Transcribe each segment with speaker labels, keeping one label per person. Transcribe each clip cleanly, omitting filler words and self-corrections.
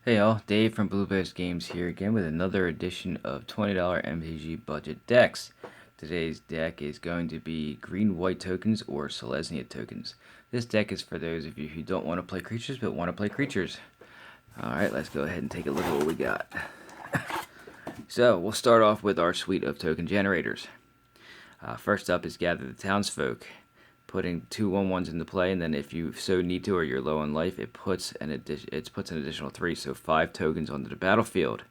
Speaker 1: Hey all, Dave from Blue Bears Games here again with another edition of $20 MTG budget decks. Today's deck is going to be green-white tokens or Selesnya tokens. This deck is for those of you who don't want to play creatures but want to play creatures. Alright, let's go ahead and take a look at what we got. So, we'll start off with our suite of token generators. First up is Gather the Townsfolk. Putting 2/1/1s into play, and then if you so need to or you're low on life, it puts an additional 3, so 5 tokens onto the battlefield.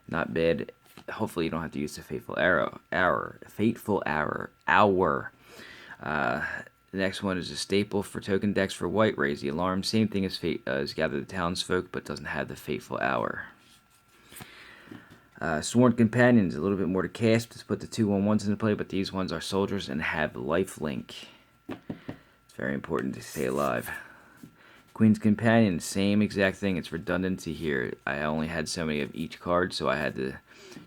Speaker 1: Not bad. Hopefully you don't have to use the fateful hour. The next one is a staple for token decks for white. Raise the alarm. Same thing as Gather the Townsfolk, but doesn't have the fateful hour. Sworn Companions, a little bit more to cast. Just put the 2/1/1s into play, but these ones are soldiers and have lifelink. It's very important to stay alive. Queen's Companion, same exact thing. It's redundancy here. I only had so many of each card, so I had to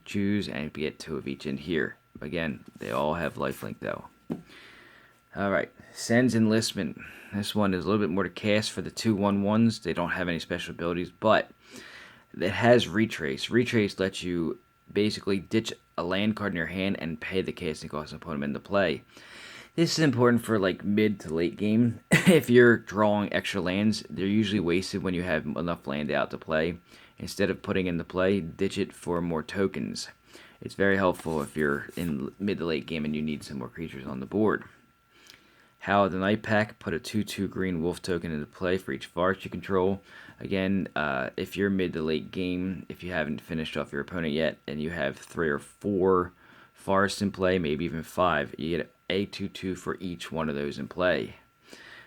Speaker 1: choose and get 2 of each in here. Again, they all have lifelink though. Alright, Sen's Enlistment. This one is a little bit more to cast for the 2/1/1s. They don't have any special abilities, but it has Retrace. Retrace lets you basically ditch a land card in your hand and pay the casting cost and put them into play. This is important for like mid to late game. If you're drawing extra lands, they're usually wasted when you have enough land out to play. Instead of putting into play, ditch it for more tokens. It's very helpful if you're in mid to late game and you need some more creatures on the board. Howl of the Night Pack, put a 2/2 green wolf token into play for each forest you control. Again, if you're mid to late game, if you haven't finished off your opponent yet, and you have 3 or 4 forests in play, maybe even 5, you get a 2/2 for each one of those in play.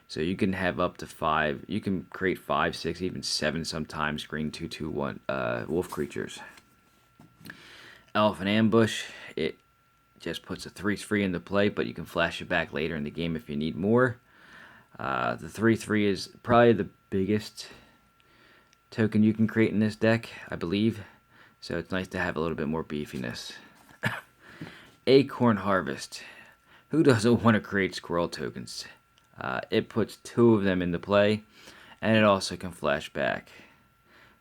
Speaker 1: So you can have up to 5. You can create 5, 6, even 7 sometimes green 2/2 wolf creatures. Elephant Ambush. It just puts a 3/3 into play, but you can flash it back later in the game if you need more. The 3/3 is probably the biggest token you can create in this deck, I believe. So it's nice to have a little bit more beefiness. Acorn Harvest. Who doesn't want to create squirrel tokens? It puts 2 of them into play, and it also can flash back.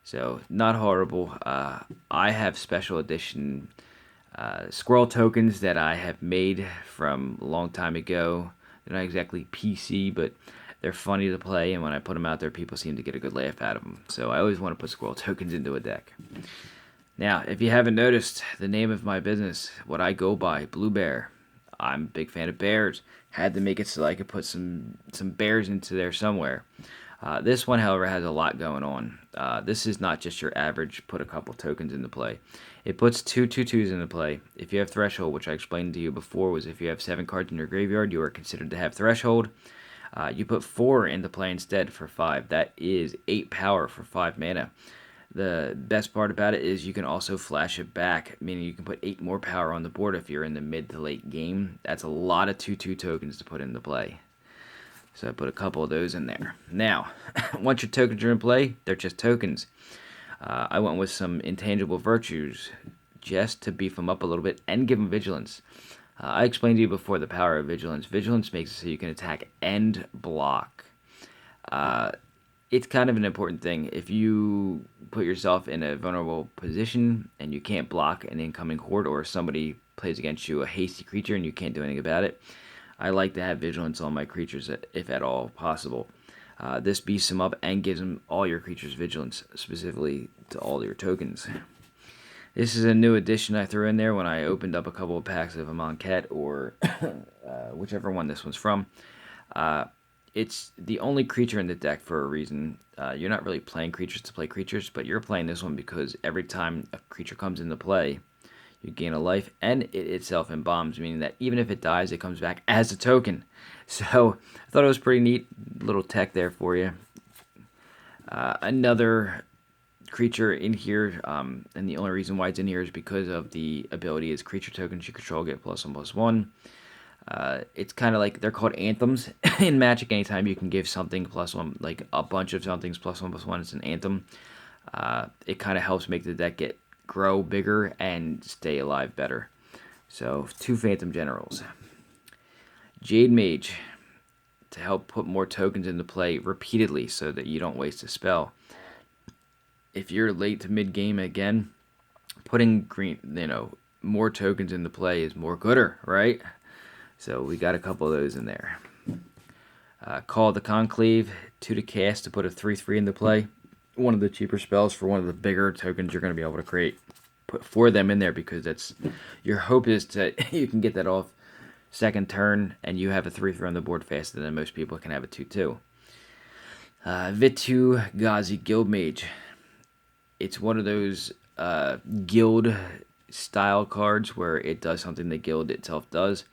Speaker 1: So, not horrible. I have special edition squirrel tokens that I have made from a long time ago. They're not exactly PC, but they're funny to play, and when I put them out there, people seem to get a good laugh out of them. So I always want to put squirrel tokens into a deck. Now, if you haven't noticed, the name of my business, what I go by, Blue Bear. I'm a big fan of bears. Had to make it so I could put some bears into there somewhere. This one, however, has a lot going on. This is not just your average put a couple tokens into play. It puts 2 2/2s into play. If you have Threshold, which I explained to you before, was if you have 7 cards in your graveyard, you are considered to have Threshold. You put 4 into play instead for 5. That is 8 power for 5 mana. The best part about it is you can also flash it back, meaning you can put 8 more power on the board if you're in the mid to late game. That's a lot of 2/2 tokens to put into play. So I put a couple of those in there. Now, once your tokens are in play, they're just tokens. I went with some intangible virtues just to beef them up a little bit and give them vigilance. I explained to you before the power of vigilance. Vigilance makes it so you can attack and block. It's kind of an important thing. If you put yourself in a vulnerable position and you can't block an incoming horde, or somebody plays against you a hasty creature and you can't do anything about it, I like to have vigilance on my creatures if at all possible. This beasts them up and gives them all your creatures vigilance, specifically to all your tokens. This is a new addition I threw in there when I opened up a couple of packs of Amonkhet, or whichever one this one's from. It's the only creature in the deck for a reason. You're not really playing creatures to play creatures, but you're playing this one because every time a creature comes into play, you gain a life, and it itself embalms, meaning that even if it dies, it comes back as a token. So I thought it was pretty neat little tech there for you. Another creature in here, and the only reason why it's in here is because of the ability is creature tokens you control get +1/+1. It's kind of like, they're called anthems in Magic. Anytime you can give something +1, like a bunch of somethings +1/+1, it's an anthem. It kind of helps make the deck grow bigger and stay alive better. So 2 Phantom Generals. Jade Mage, to help put more tokens into play repeatedly so that you don't waste a spell. if you're late to mid game again, putting more tokens into play is more gooder, right? So we got a couple of those in there. Call the Conclave, 2 to cast to put a 3/3 into play. One of the cheaper spells for one of the bigger tokens you're going to be able to create. Put 4 of them in there because that's your hope is that you can get that off second turn and you have a 3/3 on the board faster than most people can have a 2/2. Vitu Ghazi Guildmage. It's one of those guild style cards where it does something the guild itself does.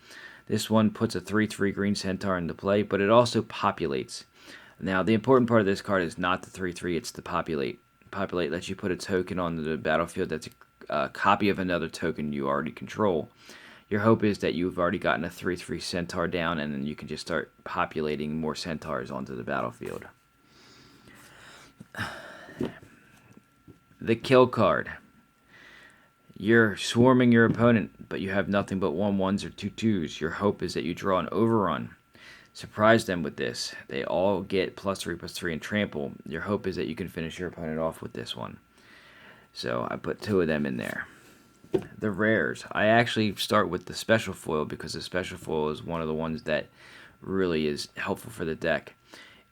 Speaker 1: This one puts a 3/3 green centaur into play, but it also populates. Now, the important part of this card is not the 3/3, it's the populate. Populate lets you put a token on the battlefield that's a copy of another token you already control. Your hope is that you've already gotten a 3/3 centaur down, and then you can just start populating more centaurs onto the battlefield. The kill card. You're swarming your opponent, but you have nothing but 1/1s or 2/2s. Your hope is that you draw an overrun. Surprise them with this. They all get +3/+3 and trample. Your hope is that you can finish your opponent off with this one. So I put 2 of them in there. The rares. I actually start with the special foil because the special foil is one of the ones that really is helpful for the deck.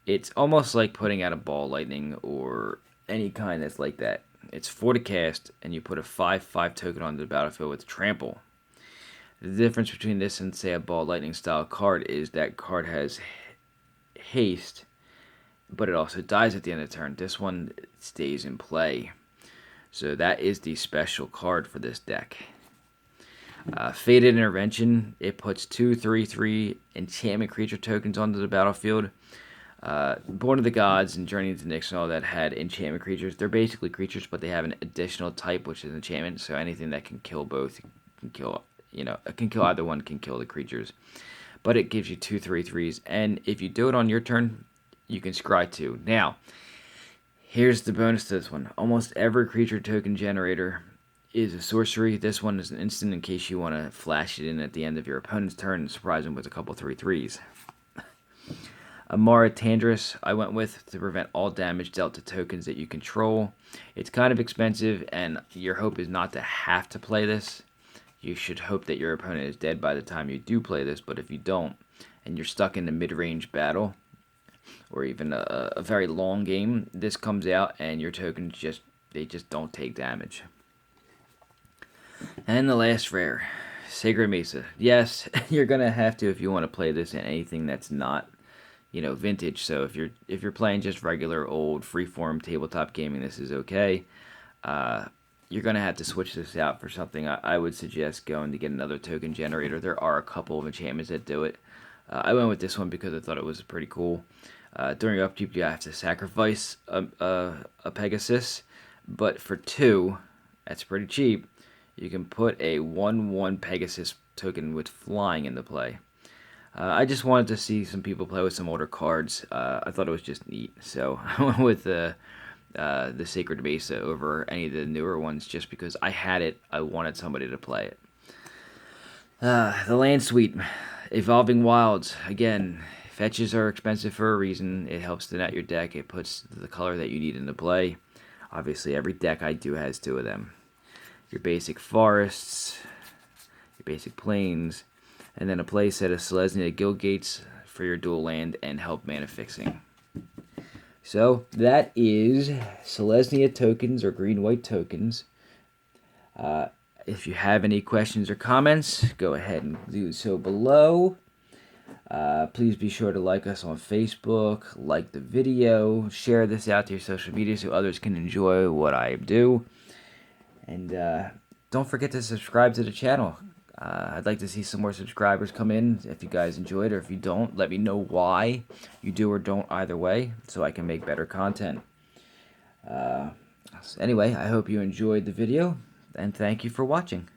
Speaker 1: It's almost like putting out a ball lightning or any kind that's like that. It's 4 to cast, and you put a 5/5 token onto the battlefield with trample. The difference between this and, say, a ball lightning style card is that card has haste, but it also dies at the end of the turn. This one stays in play. So that is the special card for this deck. Fated Intervention. It puts 2 3/3 enchantment creature tokens onto the battlefield. Born of the Gods and Journey into Nyx and all that had enchantment creatures. They're basically creatures, but they have an additional type, which is enchantment. So anything that can kill both can kill, can kill either one, can kill the creatures. But it gives you 2 3/3s, and if you do it on your turn, you can scry 2. Now, here's the bonus to this one. Almost every creature token generator is a sorcery. This one is an instant in case you want to flash it in at the end of your opponent's turn and surprise them with a couple 3/3s. Amara Tandris I went with to prevent all damage dealt to tokens that you control. It's kind of expensive, and your hope is not to have to play this. You should hope that your opponent is dead by the time you do play this, but if you don't, and you're stuck in a mid-range battle, or even a very long game, this comes out and your tokens just don't take damage. And the last rare, Sacred Mesa. Yes, you're gonna have to if you want to play this in anything that's not vintage. So if you're playing just regular old freeform tabletop gaming, this is okay. You're gonna have to switch this out for something. I would suggest going to get another token generator. There are a couple of enchantments that do it. I went with this one because I thought it was pretty cool. During upkeep, you have to sacrifice a Pegasus, but for 2, that's pretty cheap. You can put a 1/1 Pegasus token with flying into play. I just wanted to see some people play with some older cards. I thought it was just neat, so I went with the Sacred Mesa over any of the newer ones just because I had it. I wanted somebody to play it. The Land Suite, Evolving Wilds. Again, fetches are expensive for a reason. It helps thin out your deck. It puts the color that you need into play. Obviously, every deck I do has 2 of them. Your basic forests, your basic plains, and then a play set of Selesnya Guild Gates for your dual land and help mana fixing. So that is Selesnya tokens or green-white tokens. If you have any questions or comments, go ahead and do so below. Please be sure to like us on Facebook, like the video, share this out to your social media so others can enjoy what I do. And don't forget to subscribe to the channel. I'd like to see some more subscribers come in. If you guys enjoyed, or if you don't, let me know why you do or don't either way, so I can make better content. Anyway, I hope you enjoyed the video, and thank you for watching.